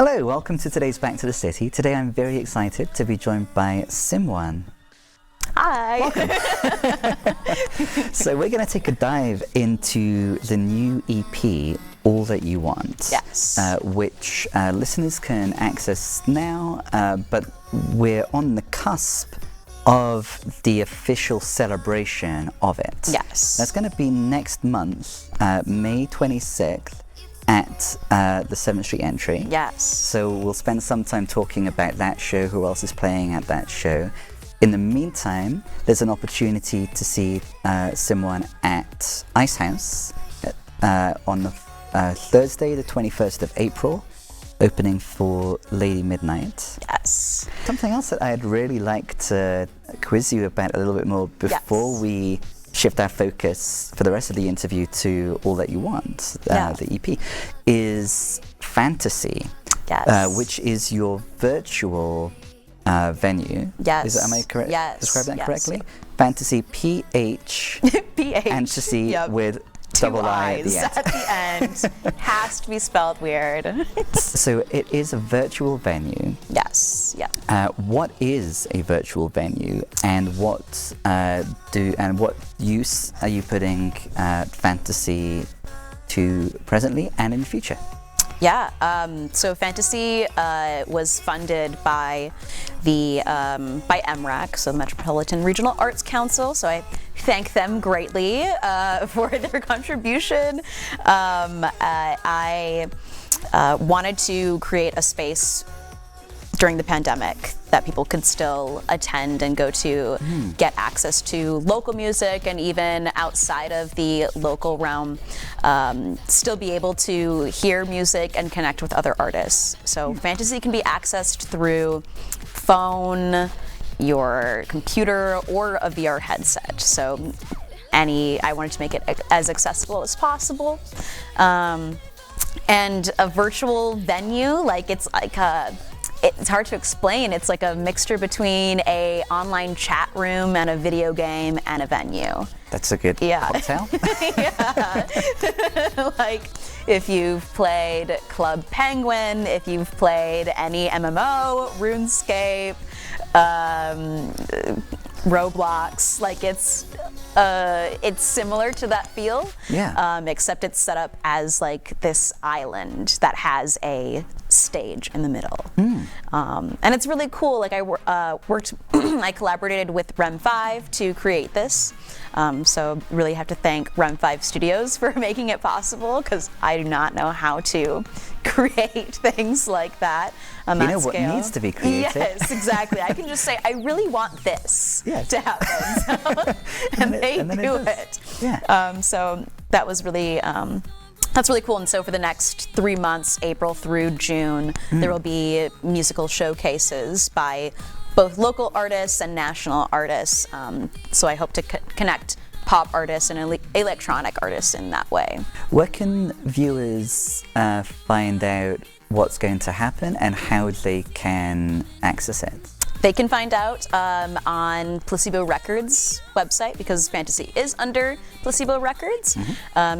Hello, welcome to today's Back to the City. Today I'm very excited to be joined by SYM1. Hi. Welcome. So we're going to take a dive into the new EP, All That You Want. Yes. Which listeners can access now, but we're on the cusp of the official celebration of it. Yes. That's going to be next month, May 26th. At the 7th Street Entry. Yes. So we'll spend some time talking about that show, who else is playing at that show. In the meantime, there's an opportunity to see SYM1 at Ice House on the Thursday, the 21st of April, opening for Lady Midnight. Yes. Something else that I'd really like to quiz you about a little bit more before we shift our focus for the rest of the interview to All That You Want, the EP, is Fantasy, which is your virtual venue. Yes. Am I correct? Yes. Describe that correctly? Yep. Fantasy, PH, Fantasy with double I at the end. At the end. Has to be spelled weird. So it is a virtual venue. Yes. Yeah. What is a virtual venue, and what use are you putting Fantasy to presently and in the future? Yeah, so Fantasy was funded by the by MRAC, so the Metropolitan Regional Arts Council. So I thank them greatly for their contribution. I wanted to create a space during the pandemic that people could still attend and go to, get access to local music, and even outside of the local realm, still be able to hear music and connect with other artists. So Fantasy can be accessed through phone, your computer, or a VR headset. So I wanted to make it as accessible as possible. And a virtual venue, it's hard to explain. It's like a mixture between a online chat room and a video game and a venue. That's a good cocktail. Yeah. Like if you've played Club Penguin, if you've played any MMO, RuneScape, Roblox, like it's similar to that feel. Yeah. Except it's set up as like this island that has a stage in the middle. And it's really cool. Like I collaborated with REM5 to create this. So really have to thank REM5 Studios for making it possible, because I do not know how to create things like that on that scale. You know what needs to be created. Yes, exactly. I can just say, I really want this to happen. So, and they do it. Yeah. So that was really that's really cool. And so for the next 3 months, April through June, there will be musical showcases by both local artists and national artists. So I hope to connect pop artists and electronic artists in that way. Where can viewers find out what's going to happen and how they can access it? They can find out on Placebo Records website, because Fantasy is under Placebo Records.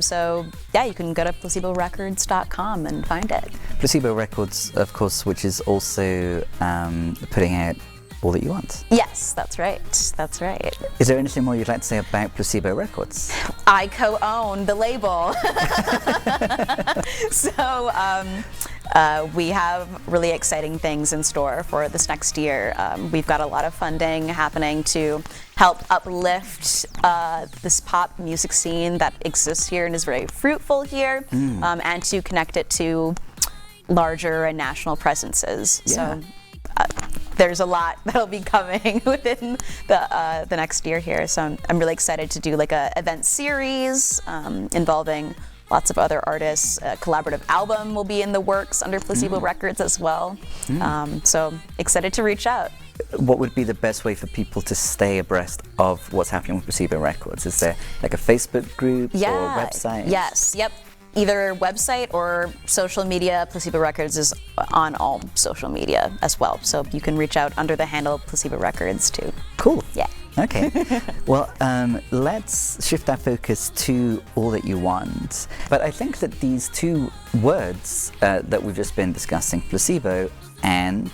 So yeah, you can go to placeborecords.com and find it. Placebo Records, of course, which is also putting out All That You Want. Yes, that's right. That's right. Is there anything more you'd like to say about Placebo Records? I co-own the label. So we have really exciting things in store for this next year. We've got a lot of funding happening to help uplift this pop music scene that exists here and is very fruitful here, and to connect it to larger and national presences. Yeah. So there's a lot that'll be coming within the next year here. So I'm really excited to do like a event series involving lots of other artists. A collaborative album will be in the works under Placebo Records as well. So excited to reach out. What would be the best way for people to stay abreast of what's happening with Placebo Records? Is there like a Facebook group or a website? Yes. Yep. Either website or social media. Placebo Records is on all social media as well. So you can reach out under the handle Placebo Records too. Cool. Yeah. Okay. Well, let's shift our focus to All That You Want. But I think that these two words that we've just been discussing, placebo and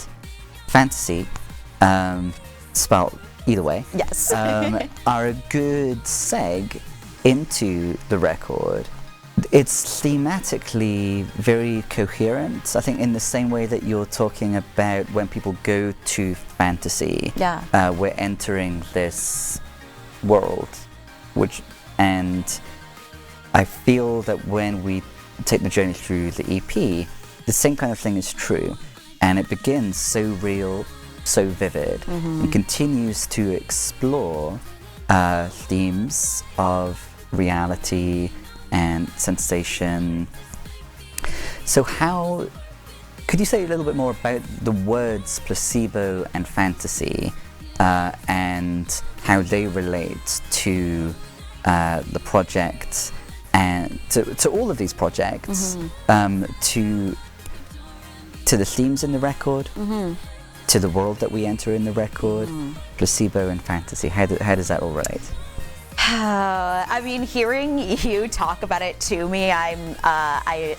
fantasy, spelled either way, Yes. are a good seg into the record. It's thematically very coherent, I think, in the same way that you're talking about when people go to fantasy. Yeah. We're entering this world, and I feel that when we take the journey through the EP, the same kind of thing is true, and it begins so real, so vivid, and continues to explore themes of reality and sensation. So could you say a little bit more about the words placebo and fantasy, and how they relate to the project and to all of these projects, to the themes in the record, to the world that we enter in the record, placebo and fantasy? How does that all relate? I mean, hearing you talk about it to me, I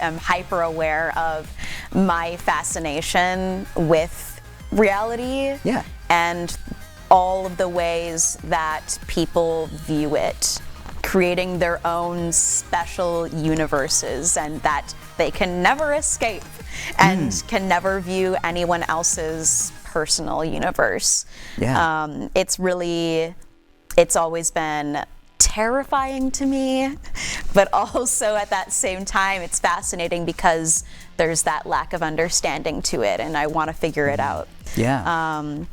am hyper aware of my fascination with reality. Yeah. And all of the ways that people view it, creating their own special universes, and that they can never escape and can never view anyone else's personal universe. Yeah. It's always been terrifying to me, but also at that same time it's fascinating because there's that lack of understanding to it, and I want to figure it out. Yeah.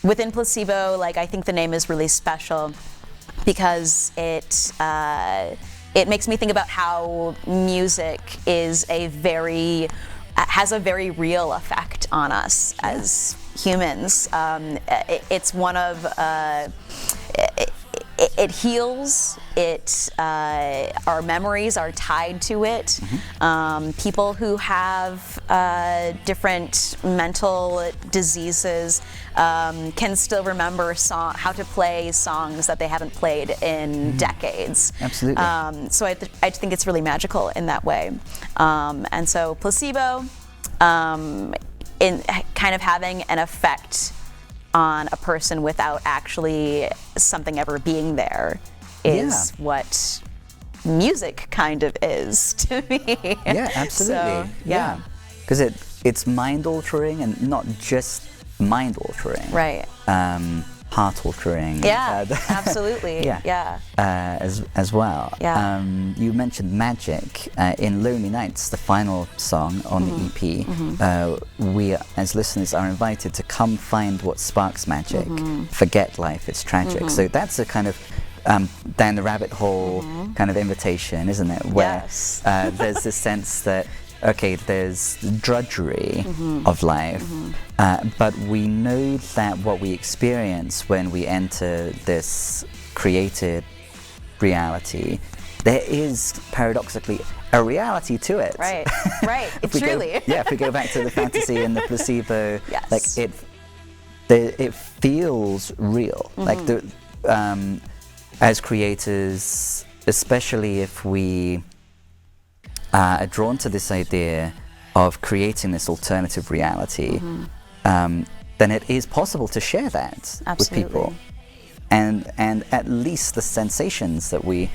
Within placebo, like, I think the name is really special because it makes me think about how music has a very real effect on us as humans. It's one of it heals. Our memories are tied to it. People who have different mental diseases can still remember how to play songs that they haven't played in decades. Absolutely. So I think it's really magical in that way. And so placebo, in kind of having an effect on a person without actually something ever being there is what music kind of is to me. Yeah, absolutely. So, yeah. Because it's mind-altering, and not just mind-altering. Right. Heart-altering. Yeah, absolutely. Yeah. As well. Yeah. You mentioned magic. In Lonely Nights, the final song on the EP, we as listeners are invited to come find what sparks magic, forget life, it's tragic. So that's a kind of down the rabbit hole kind of invitation, isn't it? Where Yes. there's this sense that, okay, there's the drudgery of life, but we know that what we experience when we enter this created reality, there is paradoxically a reality to it. Right. Right. Truly. If we go back to the fantasy and the placebo, Yes. like it feels real. Like as creators, especially if we are drawn to this idea of creating this alternative reality, then it is possible to share that with people, and at least the sensations that we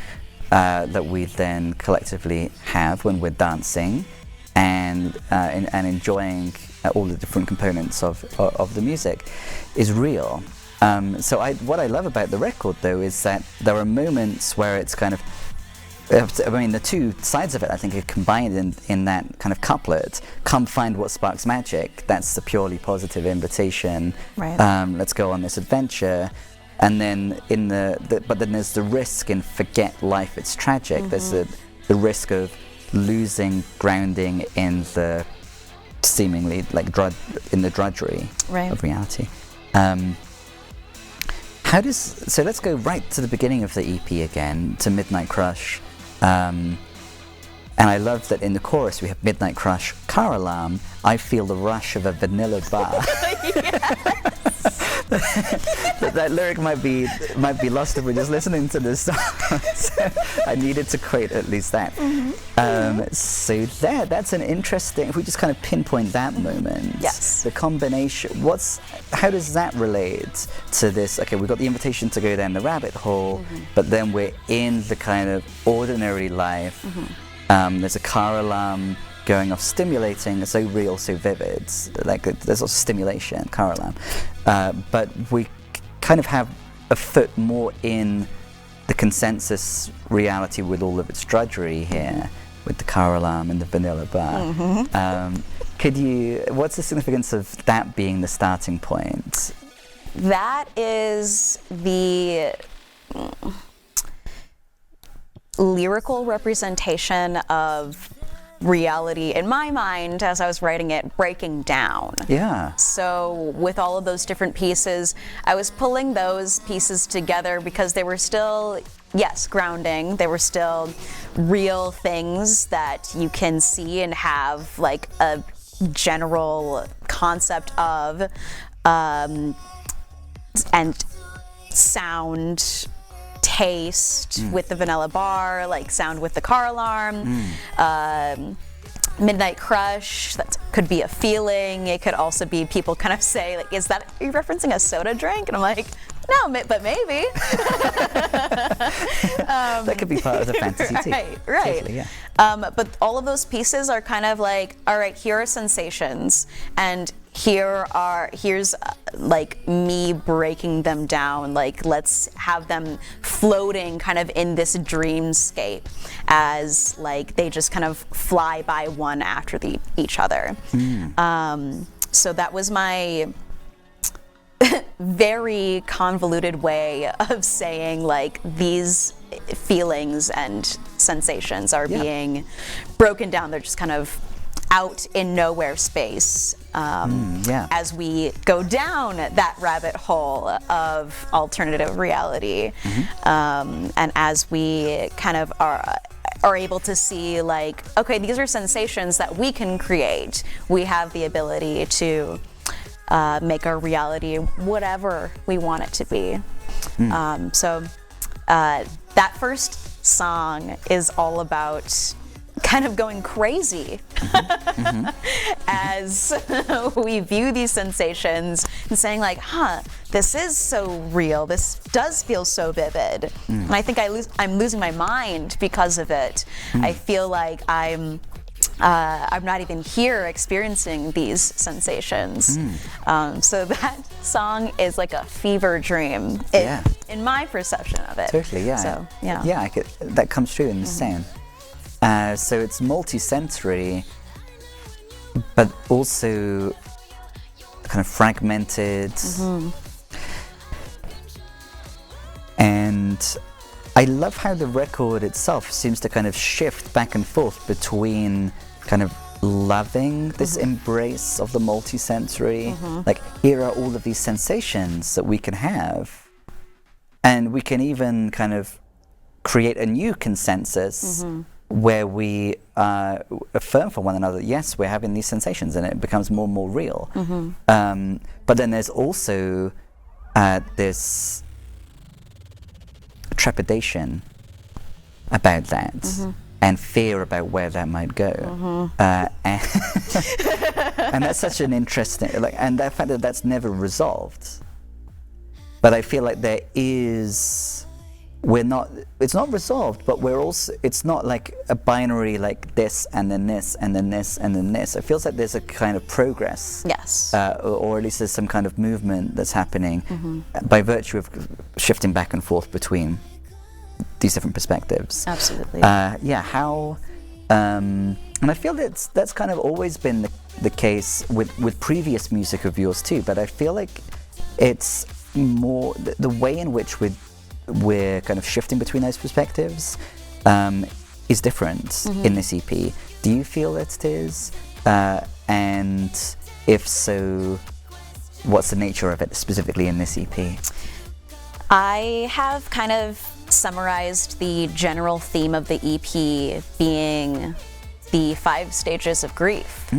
then collectively have when we're dancing and enjoying all the different components of the music is real. So what I love about the record, though, is that there are moments where it's kind of, I mean, the two sides of it, I think, are combined in that kind of couplet. Come find what sparks magic. That's the purely positive invitation. Right. Let's go on this adventure. And then but then there's the risk in forget life, it's tragic. There's the risk of losing grounding in the seemingly like in the drudgery of reality. So let's go right to the beginning of the EP again, to Midnight Crush. And I love that in the chorus we have Midnight Crush, car alarm, I feel the rush of a vanilla bar. that lyric might be lost if we're just listening to this song. So I needed to create at least that. So that's an interesting. If we just kind of pinpoint that moment, Yes. the combination. How does that relate to this? Okay, we've got the invitation to go down the rabbit hole, but then we're in the kind of ordinary life. There's a car alarm going off, stimulating, so real, so vivid. Like there's also stimulation, car alarm. But we kind of have a foot more in the consensus reality with all of its drudgery here, with the car alarm and the vanilla bar. What's the significance of that being the starting point? That is the lyrical representation of reality, in my mind, as I was writing it, breaking down. Yeah. So with all of those different pieces, I was pulling those pieces together because they were still, yes, grounding. They were still real things that you can see and have like a general concept of, and sound, taste with the vanilla bar, like sound with the car alarm, Midnight Crush, that could be a feeling. It could also be people kind of say, like, are you referencing a soda drink? And I'm like, no, but maybe. That could be part of the fantasy too. Right. Totally, yeah. But all of those pieces are kind of like, all right, here are sensations, and here's like me breaking them down. Like, let's have them floating kind of in this dreamscape as like they just kind of fly by one after each other. So that was my very convoluted way of saying like these feelings and sensations are being broken down. They're just kind of out in nowhere space as we go down that rabbit hole of alternative reality, and as we kind of are able to see like, okay, these are sensations that we can create. We have the ability to make our reality whatever we want it to be. So that first song is all about kind of going crazy as we view these sensations and saying like, this is so real, this does feel so vivid, and I think I'm losing my mind because of it. I feel like I'm not even here experiencing these sensations. So that song is like a fever dream in my perception of it. Totally, yeah. So, yeah. Yeah, that comes true in the sound. So it's multi-sensory, but also kind of fragmented. And I love how the record itself seems to kind of shift back and forth between kind of loving this embrace of the multi-sensory. Like, here are all of these sensations that we can have, and we can even kind of create a new consensus where we affirm for one another, yes, we're having these sensations, and it becomes more and more real. But then there's also this trepidation about that, and fear about where that might go. And that's such an interesting, and the fact that that's never resolved. But I feel like it's not resolved, but it's not like a binary, like this and then this and then this and then this. It feels like there's a kind of progress. Yes. Or at least there's some kind of movement that's happening by virtue of shifting back and forth between these different perspectives. Absolutely. And I feel that's kind of always been the case with previous music of yours too, but I feel like it's more the way in which we're kind of shifting between those perspectives is different in this EP. Do you feel that it is? And if so, what's the nature of it specifically in this EP? I have kind of summarized the general theme of the EP being the 5 stages of grief.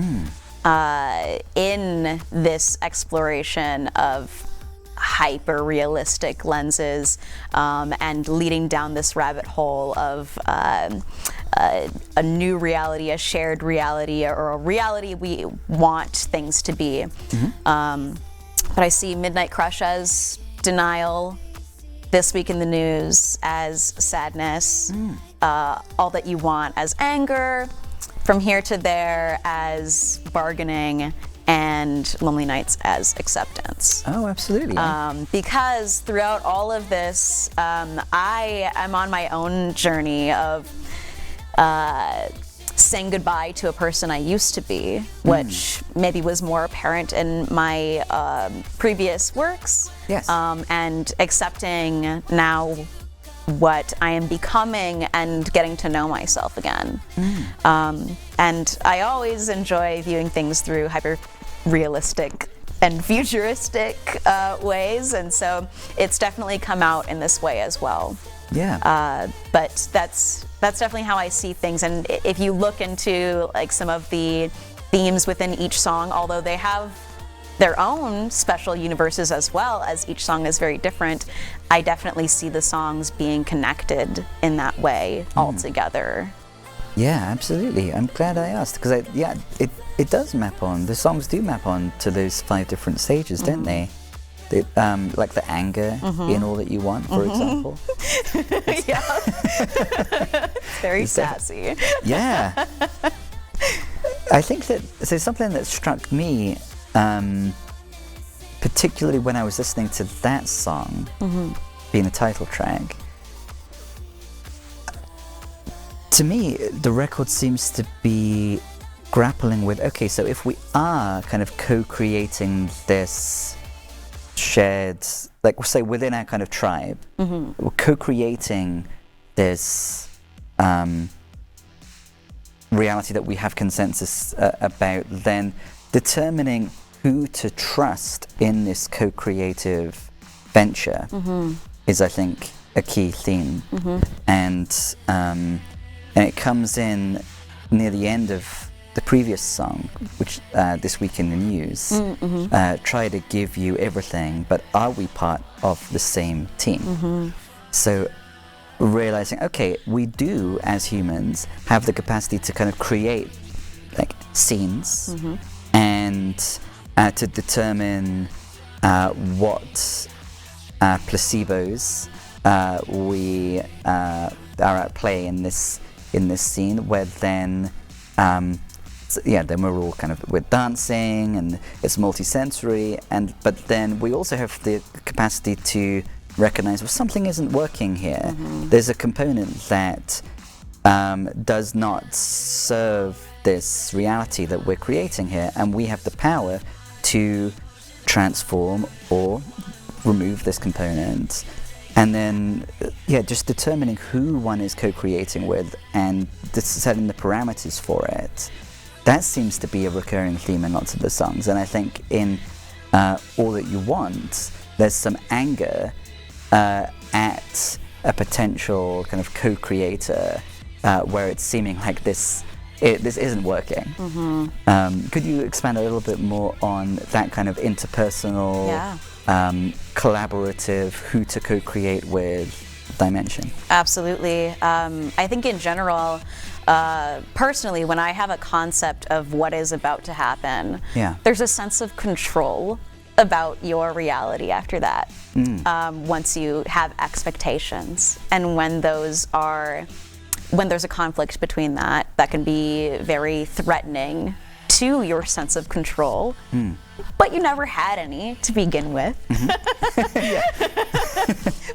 In this exploration of hyper realistic lenses, and leading down this rabbit hole of a new reality, a shared reality, or a reality we want things to be. But I see Midnight Crush as denial, This Week in the News as sadness, All That You Want as anger, From Here to There as bargaining, and Lonely Nights as acceptance. Oh, absolutely. Because throughout all of this, I am on my own journey of saying goodbye to a person I used to be, which maybe was more apparent in my previous works. Yes. And accepting now what I am becoming and getting to know myself again. And I always enjoy viewing things through hyper-realistic and futuristic ways, and so it's definitely come out in this way as well. Yeah. But that's definitely how I see things. And if you look into like some of the themes within each song, although they have their own special universes as well, as each song is very different, I definitely see the songs being connected in that way all together. Yeah, absolutely. I'm glad I asked, because it does map on. The songs do map on to those 5 different stages, don't they? Like the anger in All That You Want, for example. Yeah. Very sassy. Yeah. I think that, so something that struck me, particularly when I was listening to that song, being the title track, to me, the record seems to be grappling with, okay, so if we are kind of co-creating this shared, like we'll say within our kind of tribe, we're co-creating this reality that we have consensus about, then determining who to trust in this co-creative venture is, I think, a key theme. And it comes in near the end of the previous song, which This Week in the News, try to give you everything, but are we part of the same team? So realizing, okay, we do as humans have the capacity to kind of create like scenes and to determine what placebos we are at play in this scene, where then then we're all kind of, we're dancing and it's multi-sensory, but then we also have the capacity to recognize, well, something isn't working here. There's a component that does not serve this reality that we're creating here, and we have the power to transform or remove this component. And then, just determining who one is co-creating with and setting the parameters for it. That seems to be a recurring theme in lots of the songs. And I think in All That You Want, there's some anger at a potential kind of co-creator where it's seeming like this isn't working. Could you expand a little bit more on that kind of interpersonal, collaborative, who to co-create with dimension? Absolutely. I think in general, personally, when I have a concept of what is about to happen, there's a sense of control about your reality after that. Once you have expectations, and when there's a conflict between that can be very threatening to your sense of control, but you never had any to begin with.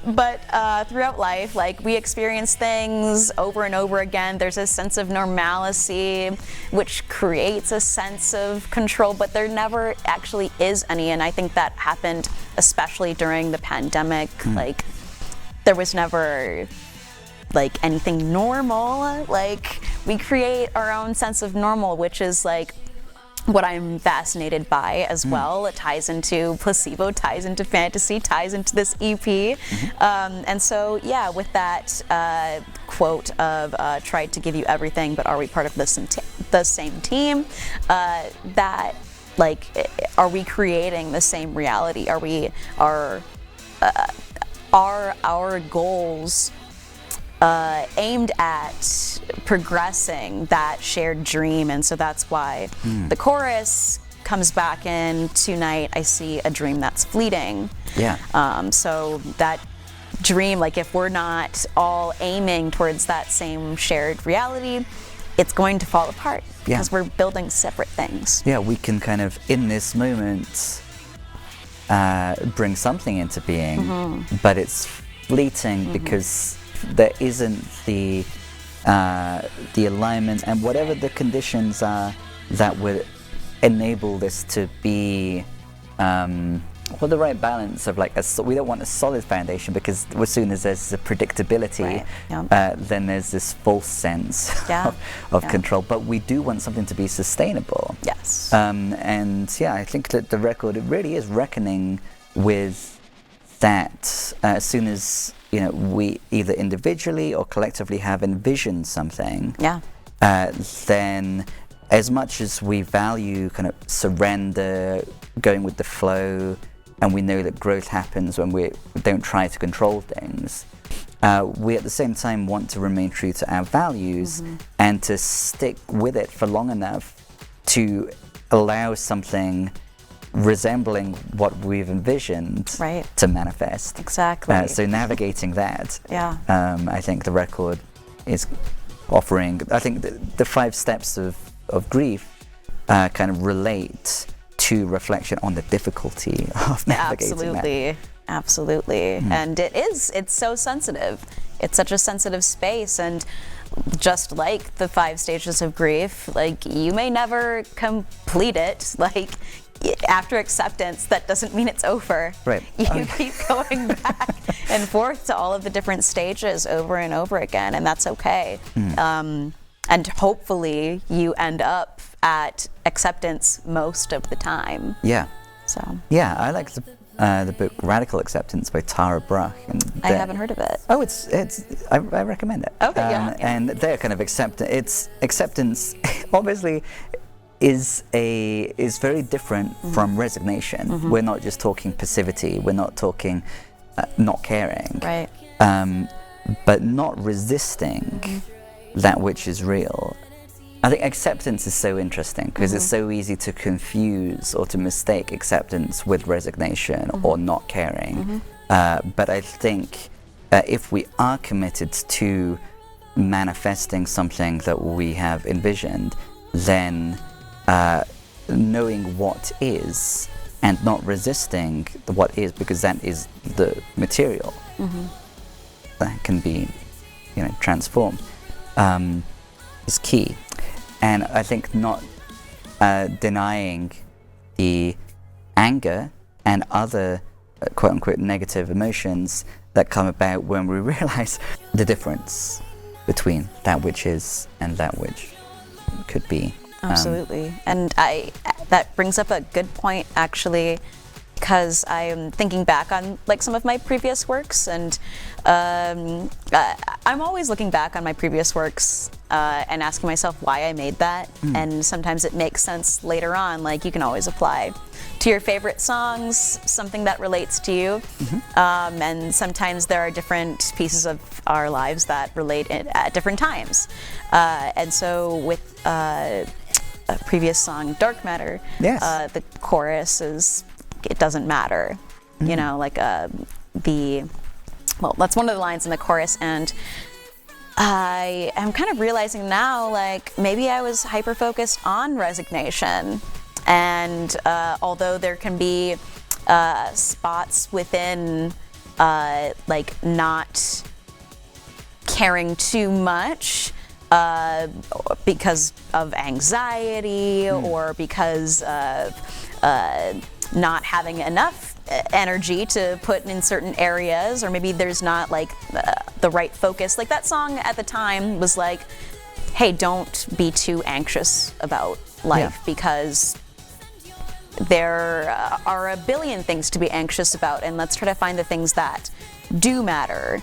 But throughout life, like, we experience things over and over again. There's a sense of normalcy, which creates a sense of control, but there never actually is any. And I think that happened especially during the pandemic. Like, there was never like anything normal. Like, we create our own sense of normal, which is like what I'm fascinated by as well. It ties into placebo, ties into fantasy, ties into this EP. And so, with that quote of tried to give you everything, but are we part of the same team? That like, are we creating the same reality? Are our goals aimed at progressing that shared dream? And so that's why the chorus comes back in, tonight I see a dream that's fleeting. Yeah. So that dream, like, if we're not all aiming towards that same shared reality, it's going to fall apart because we're building separate things. Yeah, we can kind of, in this moment, bring something into being, but it's fleeting because there isn't the alignment and whatever the conditions are that would enable this to be the right balance of, like, we don't want a solid foundation, because as soon as there's a predictability, then there's this false sense of control. But we do want something to be sustainable. Yes. And yeah, I think that the record, it really is reckoning with that. As soon as, you know, we either individually or collectively have envisioned something, then as much as we value kind of surrender, going with the flow, and we know that growth happens when we don't try to control things, we at the same time want to remain true to our values and to stick with it for long enough to allow something resembling what we've envisioned to manifest. Exactly. So navigating that, Yeah. I think the record is offering, I think the 5 steps of grief kind of relate to reflection on the difficulty of navigating that. Absolutely. And it's so sensitive. It's such a sensitive space, and just like the 5 stages of grief, like, you may never complete it. Like, after acceptance, that doesn't mean it's over. Right. You keep going back and forth to all of the different stages over and over again, and that's okay. And hopefully you end up at acceptance most of the time. Yeah. So. Yeah, I like the book Radical Acceptance by Tara Brach. And I haven't heard of it. Oh, I recommend it. Okay, yeah. And they're kind of acceptance obviously is very different from resignation. We're not just talking passivity. We're not talking not caring. Right. But not resisting that which is real. I think acceptance is so interesting because it's so easy to confuse or to mistake acceptance with resignation or not caring. But I think if we are committed to manifesting something that we have envisioned, then knowing what is and not resisting what is, because that is the material that can be, you know, transformed, is key. And I think not denying the anger and other quote-unquote negative emotions that come about when we realize the difference between that which is and that which could be. Absolutely. And that brings up a good point, actually, because I'm thinking back on, like, some of my previous works, and I'm always looking back on my previous works and asking myself why I made that. And sometimes it makes sense later on. Like, you can always apply to your favorite songs something that relates to you. And sometimes there are different pieces of our lives that relate at different times. And so with a previous song, Dark Matter, the chorus is, it doesn't matter, you know, like that's one of the lines in the chorus, and I am kind of realizing now, like, maybe I was hyper-focused on resignation, and although there can be spots within, like, not caring too much, because of anxiety or because of not having enough energy to put in certain areas, or maybe there's not, like, the right focus. Like, that song at the time was like, hey, don't be too anxious about life because there are a billion things to be anxious about, and let's try to find the things that do matter.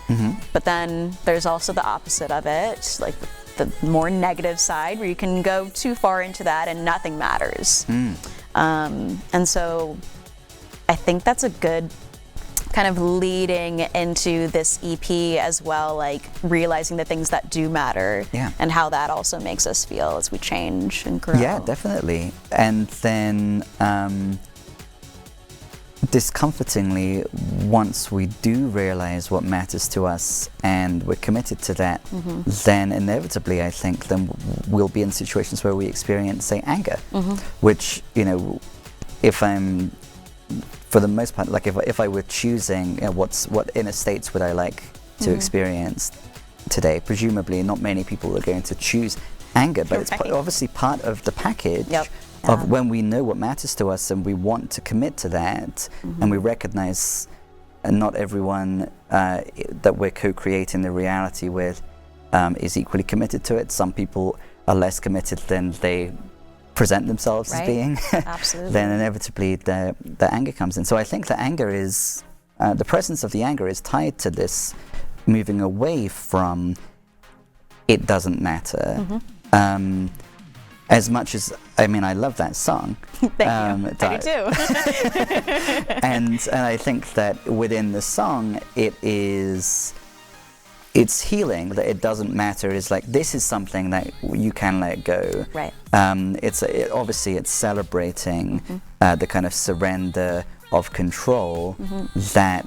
But then there's also the opposite of it, like the more negative side, where you can go too far into that and nothing matters. And so I think that's a good kind of leading into this EP as well, like realizing the things that do matter, and how that also makes us feel as we change and grow. Yeah, definitely. And then discomfortingly, once we do realize what matters to us and we're committed to that, then inevitably I think then we'll be in situations where we experience, say, anger, which, you know, if I'm, for the most part, like if I were choosing, you know, what inner states would I like to experience today, presumably not many people are going to choose anger, but it's obviously part of the package of when we know what matters to us and we want to commit to that, and we recognize not everyone that we're co-creating the reality with is equally committed to it. Some people are less committed than they present themselves as being. Absolutely. Then inevitably the anger comes in. So I think the anger is, the presence of the anger is tied to this moving away from it doesn't matter. As much as, I mean, I love that song. Thank you. I do too. and I think that within the song, it's healing, that it doesn't matter. It's like, this is something that you can let go. Right. Obviously it's celebrating the kind of surrender of control that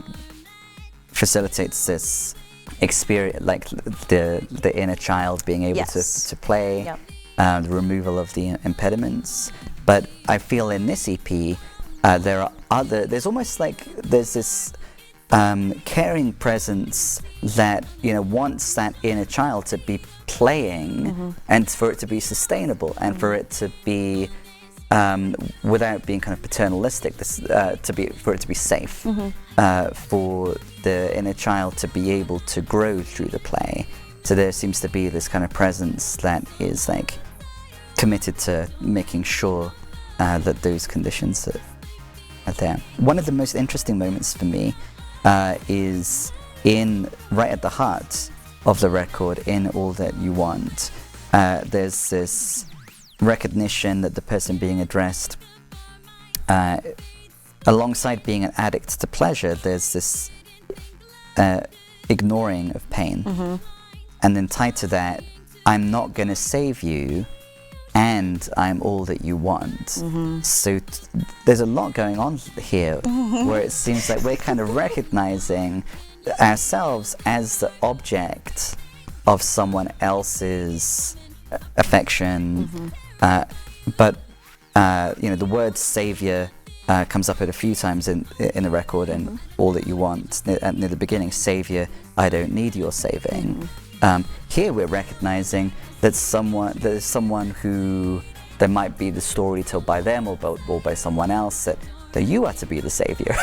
facilitates this experience, like the inner child being able to play, the removal of the impediments. But I feel in this EP, there's almost like there's this caring presence that, you know, wants that inner child to be playing and for it to be sustainable and for it to be without being kind of paternalistic, for it to be safe, for the inner child to be able to grow through the play. So there seems to be this kind of presence that is like committed to making sure that those conditions are there. One of the most interesting moments for me is right at the heart of the record, in All That You Want. There's this recognition that the person being addressed, alongside being an addict to pleasure, there's this ignoring of pain. And then tied to that, I'm not going to save you, and I'm all that you want. So there's a lot going on here where it seems like we're kind of recognizing ourselves as the object of someone else's affection. But you know, the word savior comes up a few times in the record, and All That You Want, near the beginning, savior, I don't need your saving. Here we're recognizing that there's someone who, there might be the story told by them or by someone else that you are to be the savior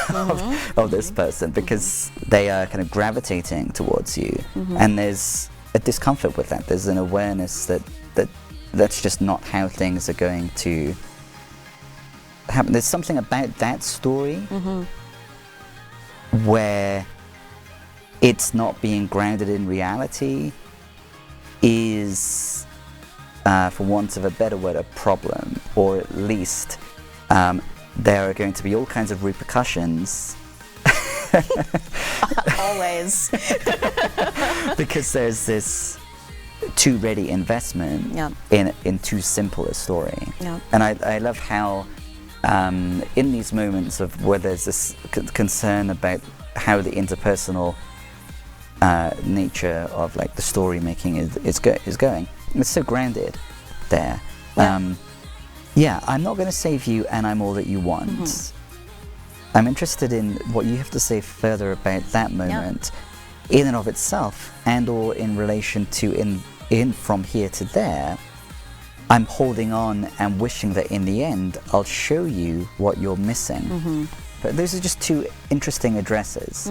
of this person, because they are kind of gravitating towards you. And there's a discomfort with that. There's an awareness that's just not how things are going to happen. There's something about that story where it's not being grounded in reality is, for want of a better word, a problem, or at least there are going to be all kinds of repercussions. Always. Because there's this too ready investment in too simple a story. And I love how in these moments of where there's this concern about how the interpersonal nature of like the story making is going. It's so grounded there. I'm not going to save you, and I'm all that you want. I'm interested in what you have to say further about that moment, in and of itself, and or in relation to in from here to there. I'm holding on and wishing that in the end I'll show you what you're missing. But those are just two interesting addresses.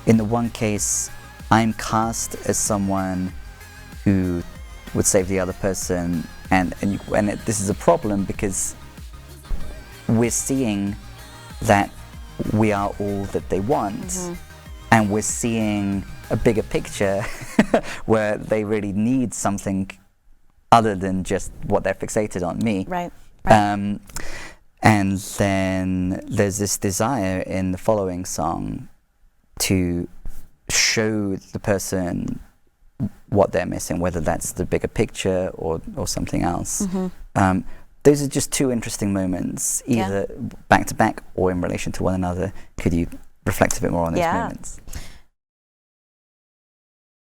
In the one case, I'm cast as someone who would save the other person, and this is a problem because we're seeing that we are all that they want, and we're seeing a bigger picture where they really need something other than just what they're fixated on, me. Right. And then there's this desire in the following song to show the person what they're missing, whether that's the bigger picture or something else. Those are just two interesting moments, either back to back or in relation to one another. Could you reflect a bit more on those moments?